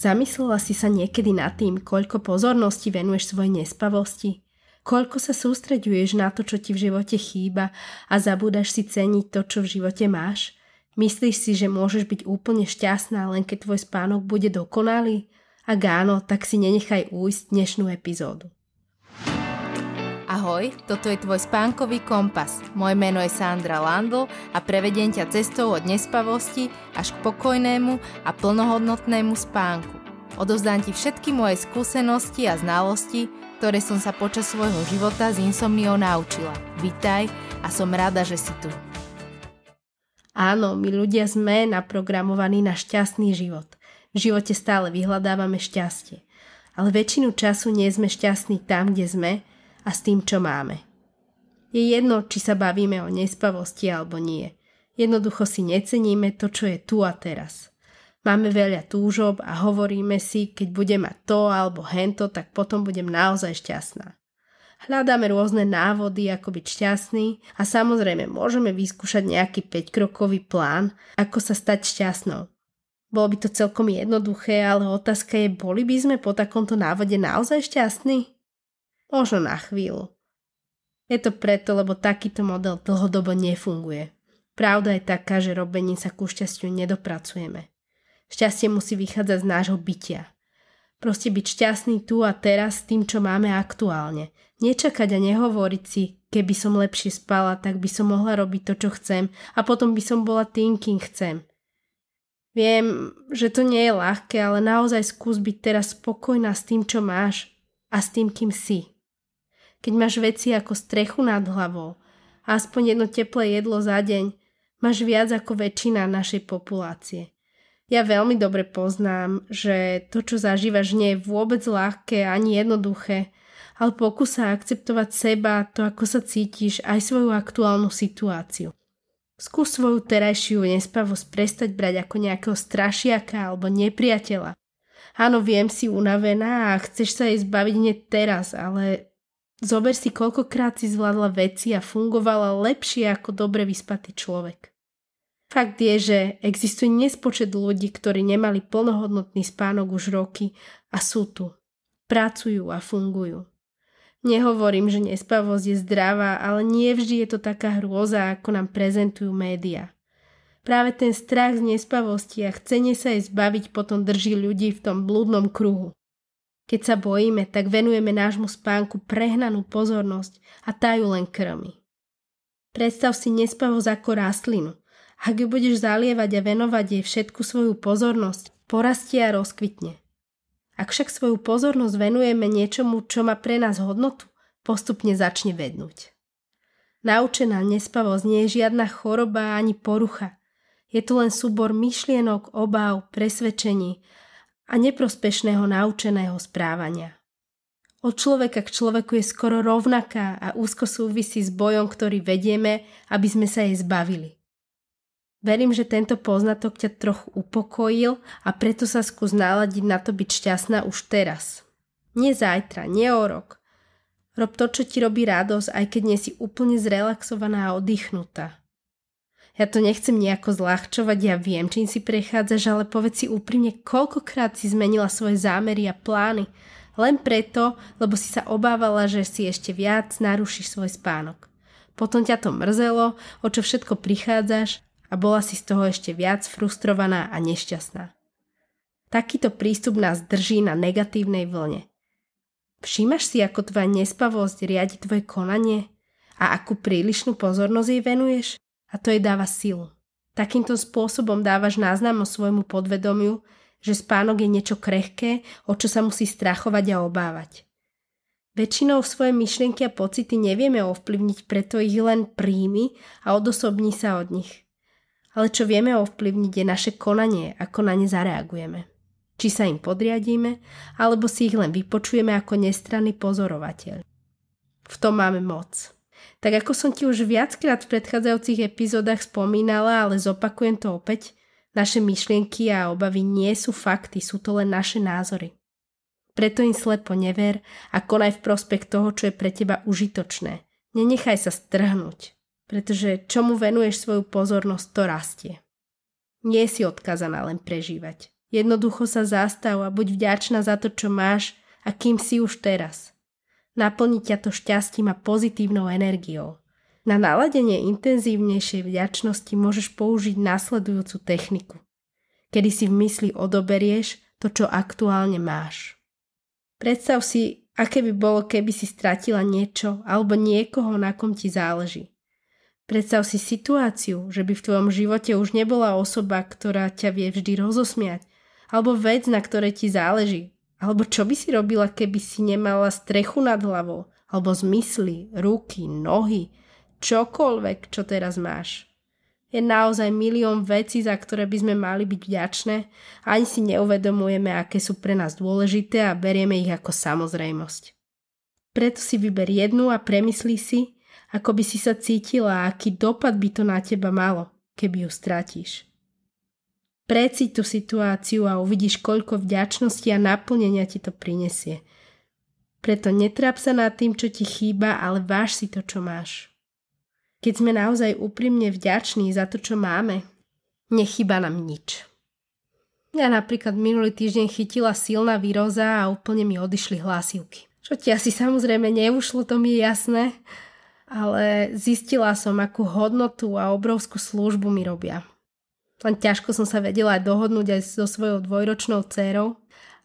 Zamyslela si sa niekedy nad tým, koľko pozornosti venuješ svojej nespavosti? Koľko sa sústreďuješ na to, čo ti v živote chýba a zabúdaš si ceniť to, čo v živote máš? Myslíš si, že môžeš byť úplne šťastná, len keď tvoj spánok bude dokonalý? Ak áno, tak si nenechaj újsť dnešnú epizódu. Ahoj, toto je tvoj spánkový kompas. Moje meno je Sandra Landl a prevediem ťa cestou od nespavosti až k pokojnému a plnohodnotnému spánku. Odovzdám ti všetky moje skúsenosti a znalosti, ktoré som sa počas svojho života s insomniou naučila. Vitaj a som rada, že si tu. Áno, my ľudia sme naprogramovaní na šťastný život. V živote stále vyhľadávame šťastie. Ale väčšinu času nie sme šťastní tam, kde sme, a s tým, čo máme. Je jedno, či sa bavíme o nespavosti alebo nie. Jednoducho si neceníme to, čo je tu a teraz. Máme veľa túžob a hovoríme si, keď budem mať to alebo hento, tak potom budem naozaj šťastná. Hľadáme rôzne návody, ako byť šťastný a samozrejme môžeme vyskúšať nejaký 5-krokový plán, ako sa stať šťastnou. Bolo by to celkom jednoduché, ale otázka je, boli by sme po takomto návode naozaj šťastní? Možno na chvíľu. Je to preto, lebo takýto model dlhodobo nefunguje. Pravda je taká, že robením sa ku šťastiu nedopracujeme. Šťastie musí vychádzať z nášho bytia. Proste byť šťastný tu a teraz s tým, čo máme aktuálne. Nečakať a nehovoriť si, keby som lepšie spala, tak by som mohla robiť to, čo chcem a potom by som bola tým, kým chcem. Viem, že to nie je ľahké, ale naozaj skús byť teraz spokojná s tým, čo máš a s tým, kým si. Keď máš veci ako strechu nad hlavou a aspoň jedno teplé jedlo za deň, máš viac ako väčšina našej populácie. Ja veľmi dobre poznám, že to, čo zažívaš, nie je vôbec ľahké ani jednoduché, ale pokús sa akceptovať seba, to, ako sa cítiš, aj svoju aktuálnu situáciu. Skús svoju terajšiu nespavosť prestať brať ako nejakého strašiaka alebo nepriateľa. Áno, viem, si unavená a chceš sa jej zbaviť hneď teraz, ale zober si, koľkokrát si zvládla veci a fungovala lepšie ako dobre vyspatý človek. Fakt je, že existuje nespočet ľudí, ktorí nemali plnohodnotný spánok už roky a sú tu. Pracujú a fungujú. Nehovorím, že nespavosť je zdravá, ale nie vždy je to taká hrôza, ako nám prezentujú médiá. Práve ten strach z nespavosti a chcenie sa jej zbaviť potom drží ľudí v tom blúdnom kruhu. Keď sa bojíme, tak venujeme nášmu spánku prehnanú pozornosť a tá ju len krmi. Predstav si nespavosť ako rastlinu. Ak ju budeš zalievať a venovať jej všetku svoju pozornosť, porastie a rozkvitne. Ak však svoju pozornosť venujeme niečomu, čo má pre nás hodnotu, postupne začne vednúť. Naučená nespavosť nie je žiadna choroba ani porucha. Je to len súbor myšlienok, obáv, presvedčení a neprospešného naučeného správania. Od človeka k človeku je skoro rovnaká a úzko súvisí s bojom, ktorý vedieme, aby sme sa jej zbavili. Verím, že tento poznatok ťa trochu upokojil a preto sa skús naladiť na to byť šťastná už teraz. Nie zajtra, nie o rok. Rob to, čo ti robí radosť, aj keď nie si úplne zrelaxovaná a oddychnutá. Ja to nechcem nejako zľahčovať, ja viem, čím si prechádzaš, ale povedz si úprimne, koľkokrát si zmenila svoje zámery a plány, len preto, lebo si sa obávala, že si ešte viac narušíš svoj spánok. Potom ťa to mrzelo, o čo všetko prichádzaš a bola si z toho ešte viac frustrovaná a nešťastná. Takýto prístup nás drží na negatívnej vlne. Všímaš si, ako tvoja nespavosť riadi tvoje konanie a akú prílišnú pozornosť jej venuješ? A to jej dáva silu. Takýmto spôsobom dávaš náznam o svojmu podvedomiu, že spánok je niečo krehké, o čo sa musí strachovať a obávať. Väčšinou svoje myšlienky a pocity nevieme ovplyvniť, preto ich len príjmi a odosobni sa od nich. Ale čo vieme ovplyvniť je naše konanie, ako na ne zareagujeme. Či sa im podriadíme, alebo si ich len vypočujeme ako nestranný pozorovateľ. V tom máme moc. Tak ako som ti už viackrát v predchádzajúcich epizódach spomínala, ale zopakujem to opäť, naše myšlienky a obavy nie sú fakty, sú to len naše názory. Preto im slepo never a konaj v prospech toho, čo je pre teba užitočné. Nenechaj sa strhnúť, pretože čomu venuješ svoju pozornosť, to rastie. Nie si odkazaná len prežívať. Jednoducho sa zastav a buď vďačná za to, čo máš a kým si už teraz. Naplní ťa to šťastím a pozitívnou energiou. Na naladenie intenzívnejšej vďačnosti môžeš použiť nasledujúcu techniku, kedy si v mysli odoberieš to, čo aktuálne máš. Predstav si, aké by bolo, keby si stratila niečo alebo niekoho, na kom ti záleží. Predstav si situáciu, že by v tvojom živote už nebola osoba, ktorá ťa vie vždy rozosmiať, alebo vec, na ktorej ti záleží, alebo čo by si robila, keby si nemala strechu nad hlavou, alebo zmysly, ruky, nohy, čokoľvek, čo teraz máš. Je naozaj milión vecí, za ktoré by sme mali byť vďačné, ani si neuvedomujeme, aké sú pre nás dôležité a berieme ich ako samozrejmosť. Preto si vyber jednu a premyslí si, ako by si sa cítila a aký dopad by to na teba malo, keby ju stratíš. Precíť tú situáciu a uvidíš, koľko vďačnosti a naplnenia ti to prinesie. Preto netráp sa nad tým, čo ti chýba, ale váž si to, čo máš. Keď sme naozaj úprimne vďační za to, čo máme, nechýba nám nič. Ja napríklad minulý týždeň chytila silná výroza a úplne mi odišli hlasivky. Čo ti asi samozrejme neušlo, to mi je jasné, ale zistila som, akú hodnotu a obrovskú službu mi robia. Len ťažko som sa vedela aj dohodnúť aj so svojou 2-ročnou dcérou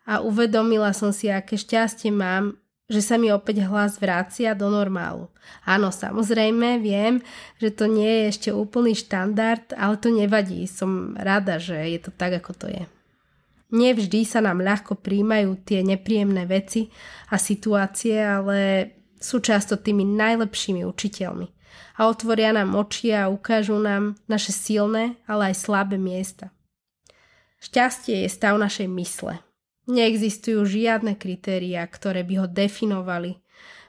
a uvedomila som si, aké šťastie mám, že sa mi opäť hlas vracia do normálu. Áno, samozrejme, viem, že to nie je ešte úplný štandard, ale to nevadí. Som rada, že je to tak, ako to je. Nevždy sa nám ľahko príjmajú tie nepríjemné veci a situácie, ale sú často tými najlepšími učiteľmi a otvoria nám oči a ukážu nám naše silné, ale aj slabé miesta. Šťastie je stav našej mysle. Neexistujú žiadne kritériá, ktoré by ho definovali,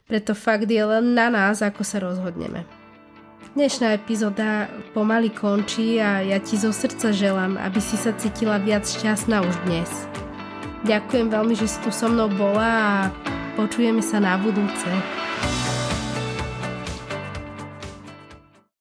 preto fakt je len na nás, ako sa rozhodneme. Dnešná epizóda pomaly končí a ja ti zo srdca želám, aby si sa cítila viac šťastná už dnes. Ďakujem veľmi, že si tu so mnou bola a počujeme sa na budúce.